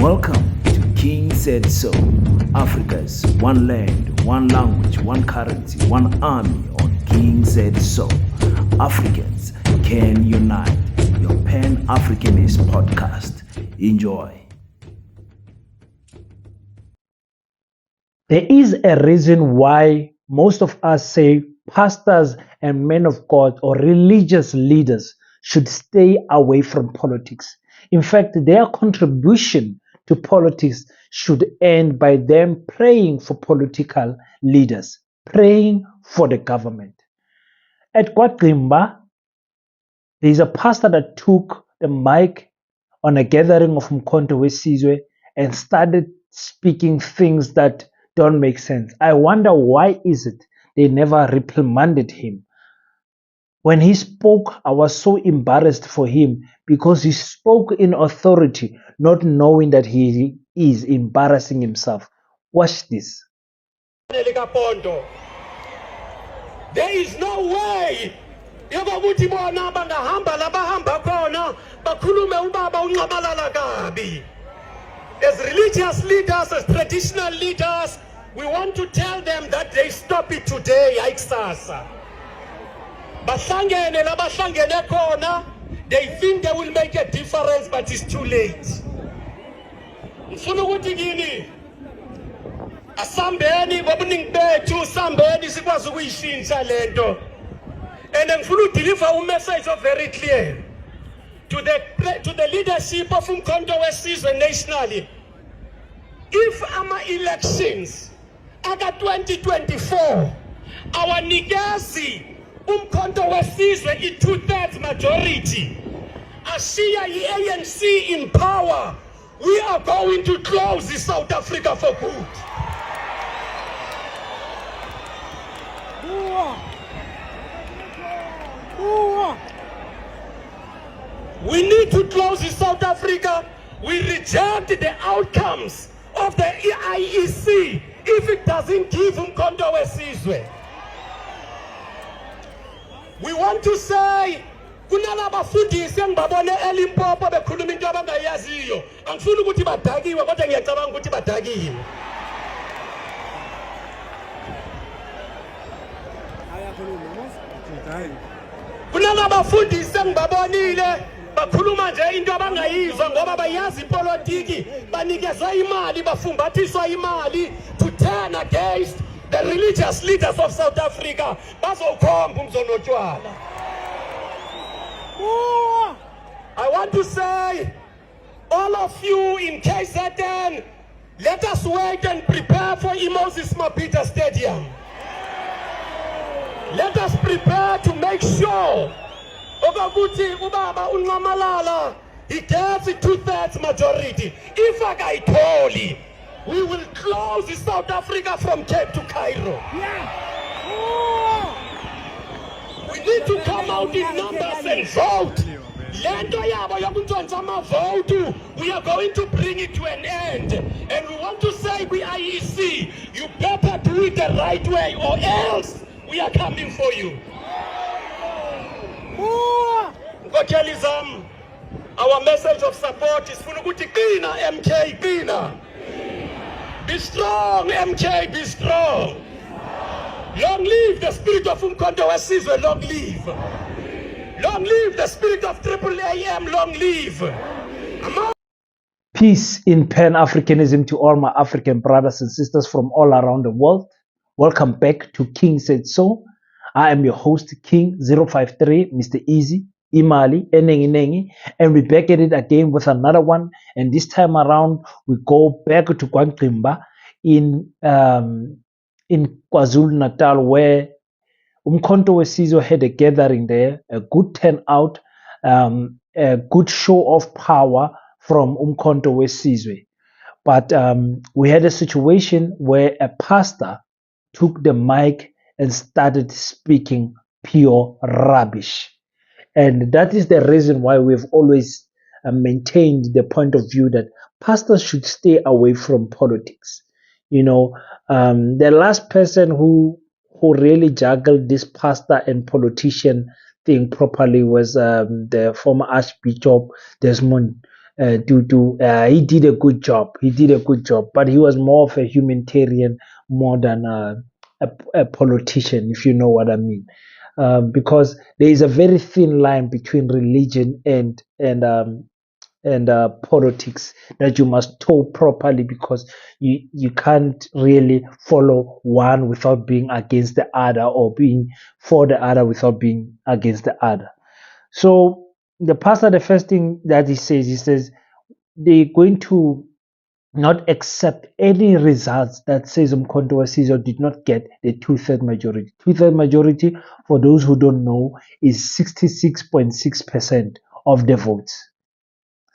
Welcome to King Said So, Africa's one land, one language, one currency, one army on King Said So. Africans can unite. Your Pan-Africanist podcast. Enjoy. There is a reason why most of us say pastors and men of God or religious leaders should stay away from politics. In fact, their contribution to politics should end by them praying for political leaders, praying for the government. At Kwagrimba, there is a pastor that took the mic on a gathering of Umkhonto Wesizwe and started speaking things that don't make sense. I wonder why is it they never reprimanded him. When he spoke, I was so embarrassed for him because he spoke in authority, not knowing that he is embarrassing himself. Watch this. There is no way. As religious leaders, as traditional leaders, we want to tell them that they stop it today. They think they will make a difference, but it's too late. And I'm going to deliver a message very clear to the leadership of Umkhonto Wesizwe nationally. If our elections are 2024, our Nigasi Umkhonto Wesizwe is 2/3 majority. Ashia ANC in power, we are going to close the South Africa for good. We need to close in South Africa. We reject the outcomes of the IEC if it doesn't give Umkhonto Wesizwe. We want to say, kunalabafundisi engibabone eLimpopo bekhuluma into abangayaziyo. Angifuni ukuthi badakiwe kodwa ngiyacabanga ukuthi badakiwe. Kunalabafundisi engibabonile bakhuluma nje into abangayizwa ngoba bayazi ipolitiki, banikezwa imali, bafumbathiswa imali to turn against the religious leaders of South Africa. Bazokhomba umzonotshwala. I want to say, all of you in KZN, let us wait and prepare for Moses Mabhida Stadium. Let us prepare to make sure he gets a 2/3 majority. If I told you, we will close South Africa from Cape to Cairo. We need to come out in numbers and vote. We are going to bring it to an end. And we want to say, we IEC, you better do it the right way or else we are coming for you. Our message of support is Funuguti Kina, MK Kina. Be strong, MK, be strong. Long live the spirit of Umkhonto Wesizwe, long live. Long live the spirit of Triple AM, long live. Peace in Pan-Africanism to all my African brothers and sisters from all around the world. Welcome back to King Said So. I am your host, King 053, Mr. Easy, Imali, Enengi, and we're back at it again with another one. And this time around, we go back to Kwagrimba in KwaZulu-Natal, where Umkhonto Wesizwe had a gathering there, a good turnout, a good show of power from Umkhonto Wesizwe. But we had a situation where a pastor took the mic and started speaking pure rubbish. And that is the reason why we've always maintained the point of view that pastors should stay away from politics. You know, the last person who really juggled this pastor and politician thing properly was the former Archbishop Desmond he did a good job. He did a good job, but he was more of a humanitarian more than a politician, if you know what I mean. Because there is a very thin line between religion and politics that you must toe properly, because you can't really follow one without being against the other, or being for the other without being against the other. So the pastor, the first thing that he says they're going to not accept any results that says Umkhonto Wesizwe did not get the two-third majority. Two-third majority, for those who don't know, is 66.6% of the votes.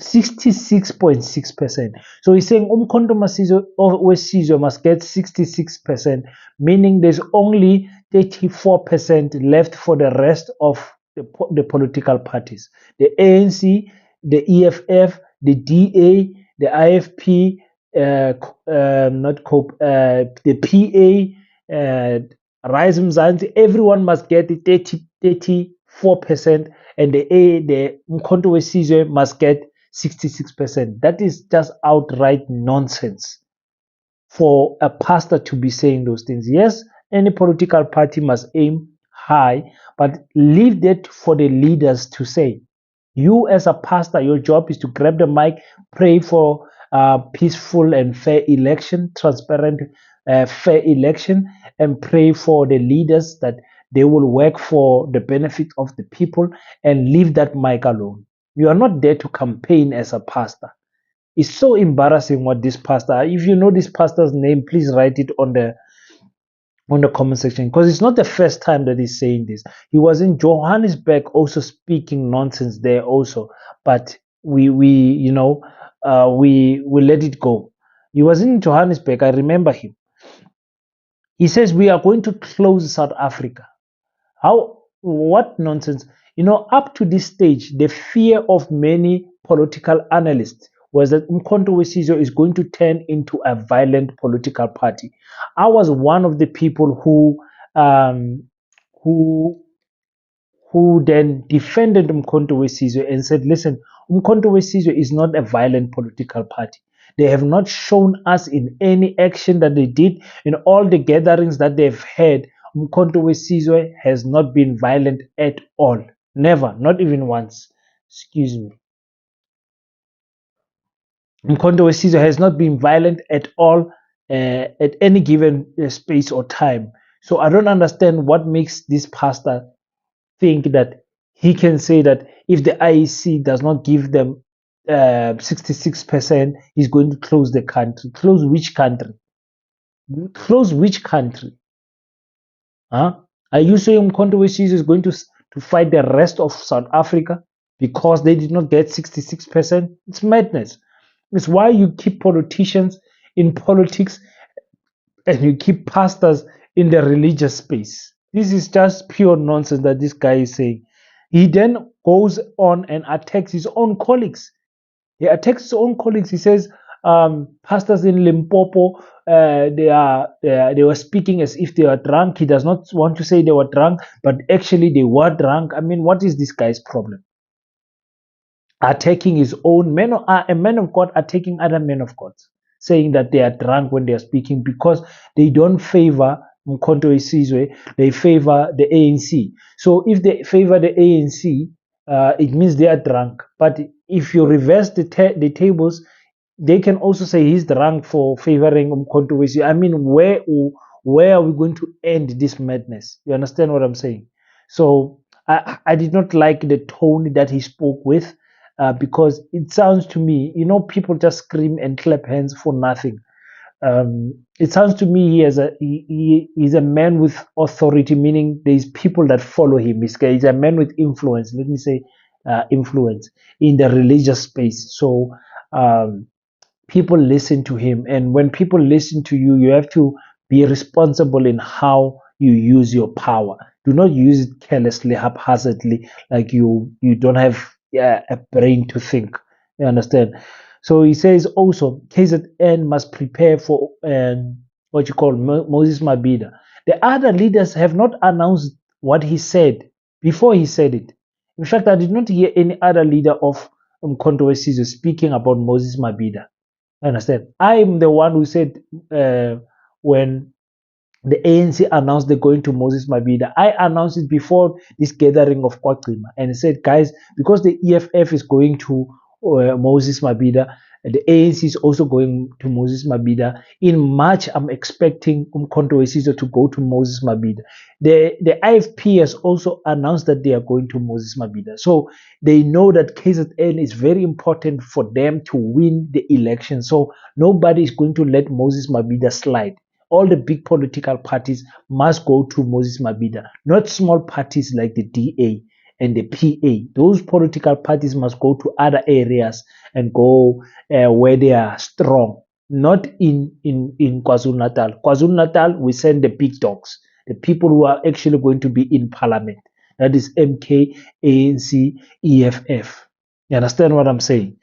66.6%. So he's saying Umkhonto Wesizwe must get 66%, meaning there's only 34% left for the rest of the political parties. The ANC, the EFF, the DA, the IFP, not COPE, the PA, Rise Mzansi, everyone must get the 34%, and the Umkhonto Wesizwe must get 66%. That is just outright nonsense for a pastor to be saying those things. Yes, any political party must aim high, but leave that for the leaders to say. You as a pastor, your job is to grab the mic, pray for peaceful and fair election, transparent, fair election, and pray for the leaders that they will work for the benefit of the people, and leave that mic alone. You are not there to campaign as a pastor. It's so embarrassing what this pastor. If you know this pastor's name, please write it on the comment section, because it's not the first time that he's saying this. He was in Johannesburg also speaking nonsense there also, but we let it go. He was in Johannesburg. I remember him. He says we are going to close South Africa. What nonsense. Up to this stage, the fear of many political analysts was that Umkhonto Wesizwe is going to turn into a violent political party. I was one of the people who then defended Umkhonto Wesizwe and said, listen, Umkhonto Wesizwe is not a violent political party. They have not shown us in any action that they did. In all the gatherings that they've had, Umkhonto Wesizwe has not been violent at all. Never, not even once. Excuse me. Umkhonto Wesizwe has not been violent at all at any given space or time. So I don't understand what makes this pastor think that he can say that if the IEC does not give them 66%, he's going to close the country. Close which country? Close which country? Huh? Are you saying Umkhonto Wesizwe is going to fight the rest of South Africa because they did not get 66%? It's madness. It's why you keep politicians in politics and you keep pastors in the religious space. This is just pure nonsense that this guy is saying. He then goes on and attacks his own colleagues. He attacks his own colleagues. He says pastors in Limpopo, they were speaking as if they were drunk. He does not want to say they were drunk, but actually they were drunk. I mean, what is this guy's problem? Attacking his own men, a man of God attacking other men of God, saying that they are drunk when they are speaking because they don't favor Umkhonto Wesizwe, they favor the ANC. So if they favor the ANC, it means they are drunk. But if you reverse the tables, they can also say he's drunk for favoring Umkhonto Wesizwe. I mean, where are we going to end this madness? You understand what I'm saying? So I did not like the tone that he spoke with, because it sounds to me, people just scream and clap hands for nothing. It sounds to me he's a man with authority, meaning there's people that follow him. He's a man with influence. Let me say influence in the religious space. So people listen to him, and when people listen to you, you have to be responsible in how you use your power. Do not use it carelessly, haphazardly, like you don't have a brain to think. You understand? So he says also KZN must prepare for what you call Moses Mabhida. The other leaders have not announced what he said before he said it. In fact, I did not hear any other leader of Umkhonto Wesizwe speaking about Moses Mabhida. Understand? I'm the one who said when the ANC announced they're going to Moses Mabhida, I announced it before this gathering of Kwagcima and said, guys, because the EFF is going to Moses Mabhida, the ANC is also going to Moses Mabhida. In March, I'm expecting Umkhonto Wesizwe to go to Moses Mabhida. The IFP has also announced that they are going to Moses Mabhida. So they know that KZN is very important for them to win the election. So nobody is going to let Moses Mabhida slide. All the big political parties must go to Moses Mabhida, not small parties like the DA and the PA. Those political parties must go to other areas and go where they are strong, not in KwaZulu-Natal. KwaZulu-Natal, we send the big dogs, the people who are actually going to be in parliament. That is MK, ANC, EFF. You understand what I'm saying?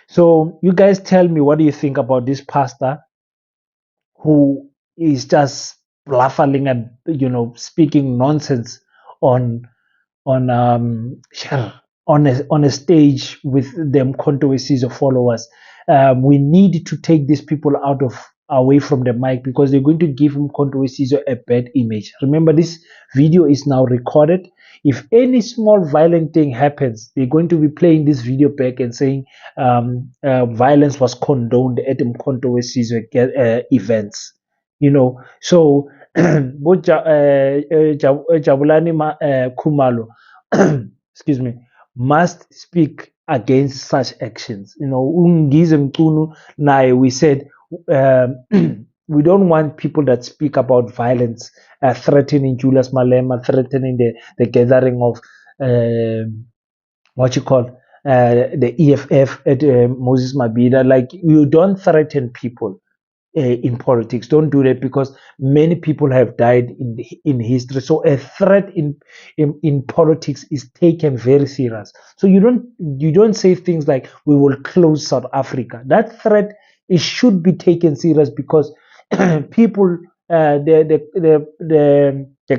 So you guys tell me, what do you think about this pastor who is just bluffing and speaking nonsense on on a stage with them Umkhonto Wesizwe followers? We need to take these people away from the mic, because they're going to give Umkhonto Wesizwe a bad image. Remember, this video is now recorded. If any small violent thing happens, they're going to be playing this video back and saying violence was condoned at Umkhonto Wesizwe events. So Jabulani Khumalo, excuse me, must speak against such actions. We said we don't want people that speak about violence, threatening Julius Malema, threatening the gathering of the EFF at Moses Mabhida. Like, you don't threaten people in politics. Don't do that, because many people have died in history. So a threat in politics is taken very serious. So you don't say things like we will close South Africa. That threat, it should be taken serious, because people, the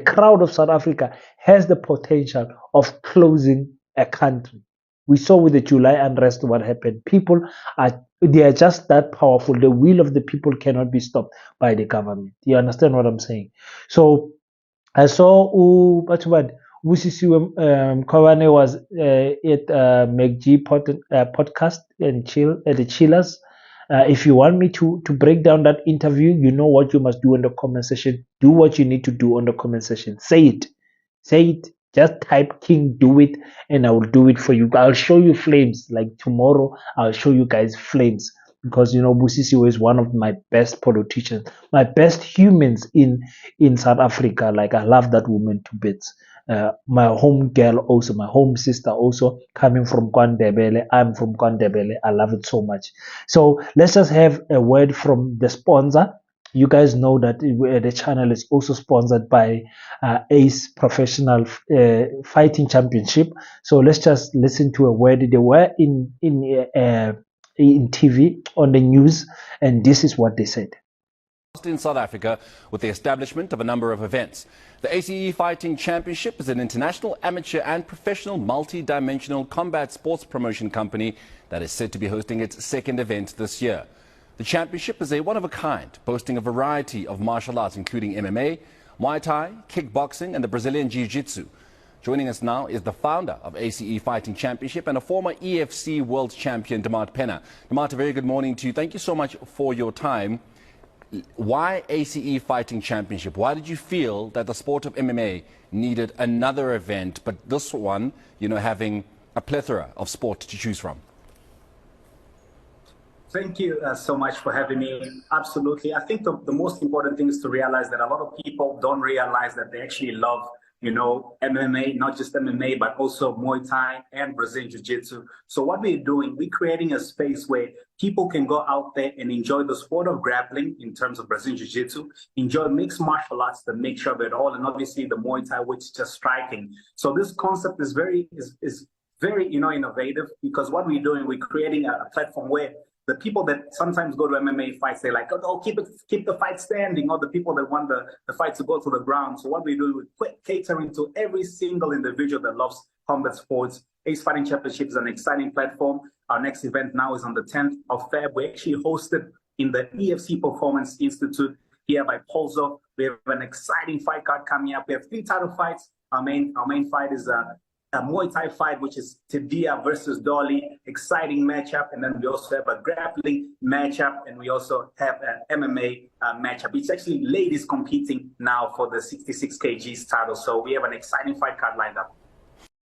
crowd of South Africa has the potential of closing a country. We saw with the July unrest what happened. People are just that powerful. The will of the people cannot be stopped by the government. You understand what I'm saying? So I saw Wesizwe Mkhwanazi was at McG podcast and chill at the Chillers. If you want me to break down that interview, you know what you must do in the comment section. Do what you need to do on the comment section. Say it. Just type King, do it, and I will do it for you. I'll show you flames. Like tomorrow, I'll show you guys flames, because Wesizwe is one of my best politicians, my best humans in South Africa. Like, I love that woman to bits. My home girl also, my home sister also, coming from KwaNdebele. I'm from KwaNdebele. I love it so much. So let's just have a word from the sponsor. You guys know that the channel is also sponsored by Ace Professional Fighting Championship. So let's just listen to a word. They were in TV on the news, and this is what they said. In South Africa, with the establishment of a number of events. The ACE Fighting Championship is an international, amateur and professional multi-dimensional combat sports promotion company that is said to be hosting its second event this year. The championship is a one-of-a-kind, boasting a variety of martial arts, including MMA, Muay Thai, kickboxing and the Brazilian Jiu-Jitsu. Joining us now is the founder of ACE Fighting Championship and a former EFC World Champion, Damart Penna. Damart, a very good morning to you. Thank you so much for your time. Why ACE Fighting Championship? Why did you feel that the sport of MMA needed another event, but this one, having a plethora of sport to choose from? Thank you so much for having me. Absolutely. I think the most important thing is to realize that a lot of people don't realize that they actually love, MMA, not just MMA, but also Muay Thai and Brazilian Jiu-Jitsu. So what we're doing, we're creating a space where people can go out there and enjoy the sport of grappling in terms of Brazilian Jiu-Jitsu, enjoy mixed martial arts, the mixture of it all, and obviously the Muay Thai, which is just striking. So this concept is very innovative, because what we're doing, we're creating a platform where the people that sometimes go to MMA fights, they like, oh, keep the fight standing, or the people that want the fight to go to the ground. So what we do, we're catering to every single individual that loves combat sports. Ace Fighting Championship is an exciting platform. Our next event now is on the 10th of Feb. We actually hosted in the EFC Performance Institute here by Polzo. We have an exciting fight card coming up. We have 3 title fights. Our main fight is a Muay Thai fight, which is Tidia versus Dolly. Exciting matchup. And then we also have a grappling matchup. And we also have an MMA matchup. It's actually ladies competing now for the 66 kgs title. So we have an exciting fight card lined up.